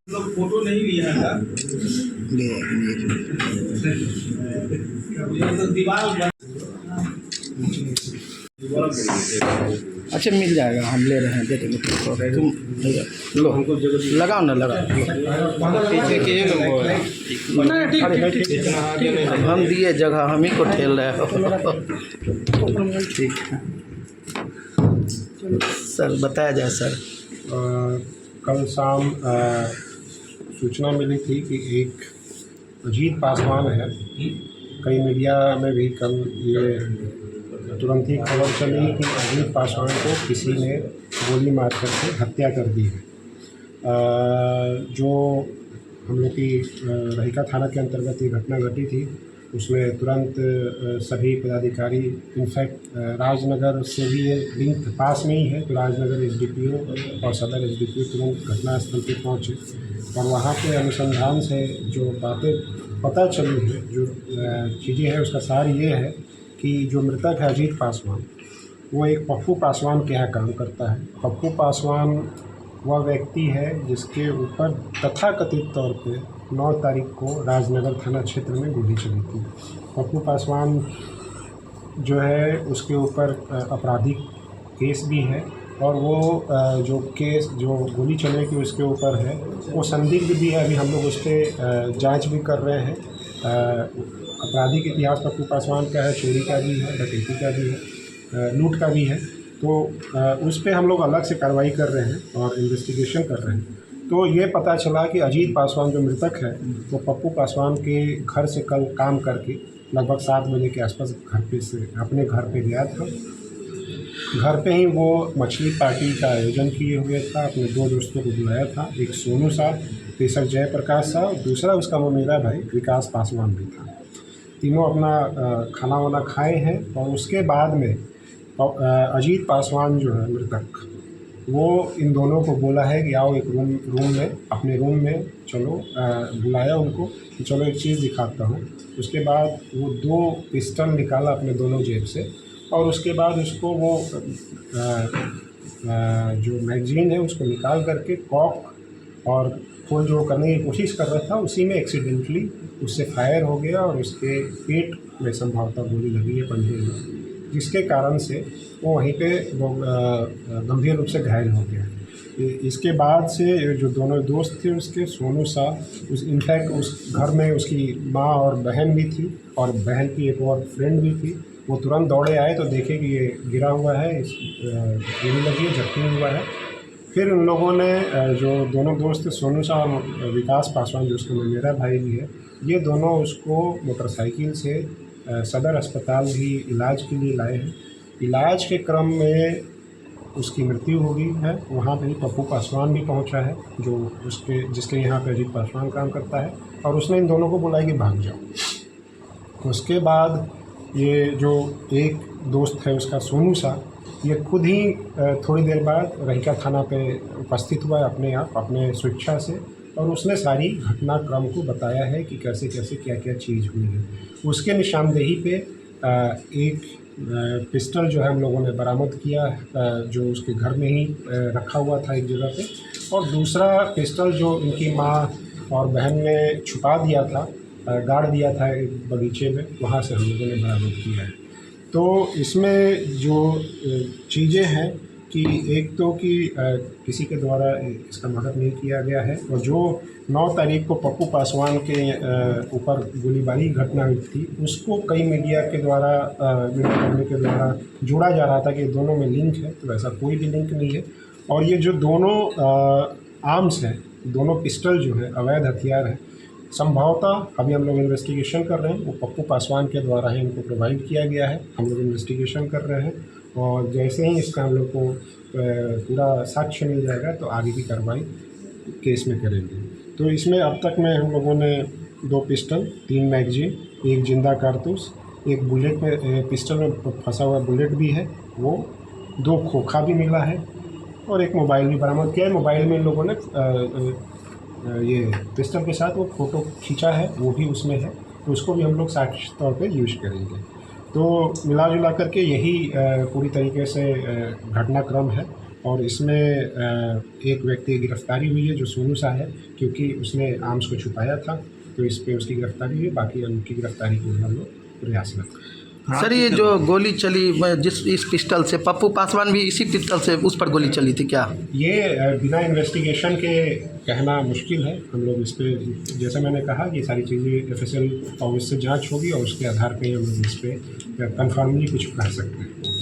लोग फोटो नहीं लिया था। तो दीवार अच्छा मिल जाएगा, हम ले रहे हैं, दे देंगे तुम लो, लगाओ ना, लगाओ। हम दिए जगह, हम ही को ठेल रहे हो। ठीक है सर, बताया जाए सर। कल शाम सूचना मिली थी कि एक अजीत पासवान है। कई मीडिया में भी कल ये तुरंत ही खबर चली कि अजीत पासवान को किसी ने गोली मार करके हत्या कर दी है। जो हम लोग की रहिका थाना के अंतर्गत ये घटना घटी थी, उसमें तुरंत सभी पदाधिकारी, इनफैक्ट राजनगर से भी ये लिंक पास में ही है, तो राजनगर एसडीपीओ और सदर एसडीपीओ तुरंत घटनास्थल पर पहुँचे और वहाँ के अनुसंधान से जो बातें पता चली है, जो चीज़ें हैं, उसका सार ये है कि जो मृतक है अजीत पासवान, वो एक पप्पू पासवान के यहाँ काम करता है। पप्पू पासवान वह व्यक्ति है जिसके ऊपर तथाकथित तौर पे 9 तारीख को राजनगर थाना क्षेत्र में गोली चली थी। पप्पू पासवान जो है उसके ऊपर आपराधिक केस भी है और वो जो केस जो गोली चलने की उसके ऊपर है वो संदिग्ध भी है। अभी हम लोग उस पर जाँच भी कर रहे हैं। आपराधिक इतिहास पप्पू पासवान का है, चोरी का भी है, डकैती का भी है, लूट का भी है, तो उस पे हम लोग अलग से कार्रवाई कर रहे हैं और इन्वेस्टिगेशन कर रहे हैं। तो ये पता चला कि अजीत पासवान जो मृतक है वो पप्पू पासवान के घर से कल काम करके लगभग 7 बजे के आसपास घर पे से अपने घर पे गया था। घर पे ही वो मछली पार्टी का आयोजन किए हुए था, अपने 2 दोस्तों को बुलाया था, एक सोनू साहब, तीसरा जयप्रकाश साहब, दूसरा उसका मेरा भाई विकास पासवान भी था। तीनों अपना खाना वाना खाए हैं और उसके बाद में अजीत पासवान जो है मृतक, वो इन दोनों को बोला है कि आओ एक रूम में, अपने रूम में चलो। बुलाया उनको कि चलो एक चीज़ दिखाता हूँ। उसके बाद वो 2 पिस्टल निकाला अपने दोनों जेब से और उसके बाद उसको वो जो मैगजीन है उसको निकाल करके कॉक और खोल जोड़ करने की कोशिश कर रहा था। उसी में एक्सीडेंटली उससे फायर हो गया और उसके पेट में संभवतः गोली लगी है, पंजे में, जिसके कारण से वो वहीं पे गंभीर रूप से घायल हो गया। इसके बाद से जो दोनों दोस्त थे उसके, सोनू साहब, इनफैक्ट उस घर में उसकी माँ और बहन भी थी और बहन की एक और फ्रेंड भी थी। वो तुरंत दौड़े आए तो देखे कि ये गिरा हुआ है, गोली लगी है, जख्मी हुआ है। फिर उन लोगों ने जो दोनों दोस्त थे, सोनू साहब और विकास पासवान जो उसका मेरा भाई भी है, ये दोनों उसको मोटरसाइकिल से सदर अस्पताल भी इलाज के लिए लाए हैं। इलाज के क्रम में उसकी मृत्यु हो गई है। वहाँ पे पप्पू पासवान भी पहुँचा है जो जिसके यहाँ पे अजीत पासवान काम करता है और उसने इन दोनों को बोला कि भाग जाओ। उसके बाद ये जो एक दोस्त है उसका सोनू सा, ये खुद ही थोड़ी देर बाद रहिका थाना पे उपस्थित हुआ है अपने आप, अपने स्वेच्छा से, और उसने सारी घटनाक्रम को बताया है कि कैसे कैसे क्या क्या चीज़ हुई है। उसके निशानदेही पे एक पिस्टल जो है हम लोगों ने बरामद किया, जो उसके घर में ही रखा हुआ था एक जगह पे, और दूसरा पिस्टल जो उनकी माँ और बहन ने छुपा दिया था, गाड़ दिया था एक बगीचे में, वहाँ से हम लोगों ने बरामद किया है। तो इसमें जो चीज़ें हैं कि एक तो कि किसी के द्वारा इसका मर्डर नहीं किया गया है, और जो 9 तारीख को पप्पू पासवान के ऊपर गोलीबारी घटना हुई थी उसको कई मीडिया के द्वारा के द्वारा जोड़ा जा रहा था कि दोनों में लिंक है, तो ऐसा कोई भी लिंक नहीं है। और ये जो दोनों आर्म्स हैं, दोनों पिस्टल जो है अवैध हथियार है, संभवतः अभी हम लोग इन्वेस्टिगेशन कर रहे हैं, वो पप्पू पासवान के द्वारा ही इनको प्रोवाइड किया गया है। हम लोग इन्वेस्टिगेशन कर रहे हैं और जैसे ही इसका हम लोग को पूरा साक्ष्य मिल जाएगा तो आगे की कार्रवाई केस में करेंगे। तो इसमें अब तक में हम लोगों ने 2 पिस्टल, 3 मैगजीन, 1 जिंदा कारतूस, एक बुलेट में पिस्टल में फंसा हुआ बुलेट भी है, वो 2 खोखा भी मिला है और एक मोबाइल भी बरामद किया है। मोबाइल में इन लोगों ने ये पिस्टल के साथ वो फ़ोटो खींचा है, वो भी उसमें है, तो उसको भी हम लोग साक्ष्य तौर पे यूज करेंगे। तो मिला जुला करके यही पूरी तरीके से घटनाक्रम है और इसमें एक व्यक्ति की गिरफ्तारी हुई है जो सोनू शाह है, क्योंकि उसने आर्म्स को छुपाया था, तो इस पे उसकी गिरफ्तारी हुई। बाकी उनकी गिरफ्तारी के लिए हम लोग प्रयास में हैं। सर ये जो गोली चली जिस इस पिस्टल से, पप्पू पासवान भी इसी पिस्टल से उस पर गोली चली थी क्या? ये बिना इन्वेस्टिगेशन के कहना मुश्किल है। हम लोग इस पे, जैसे मैंने कहा, कि सारी चीज़ें FSL ऑफिस से जांच होगी और उसके आधार पे हम लोग इस पे कंफर्मली कुछ कह सकते हैं।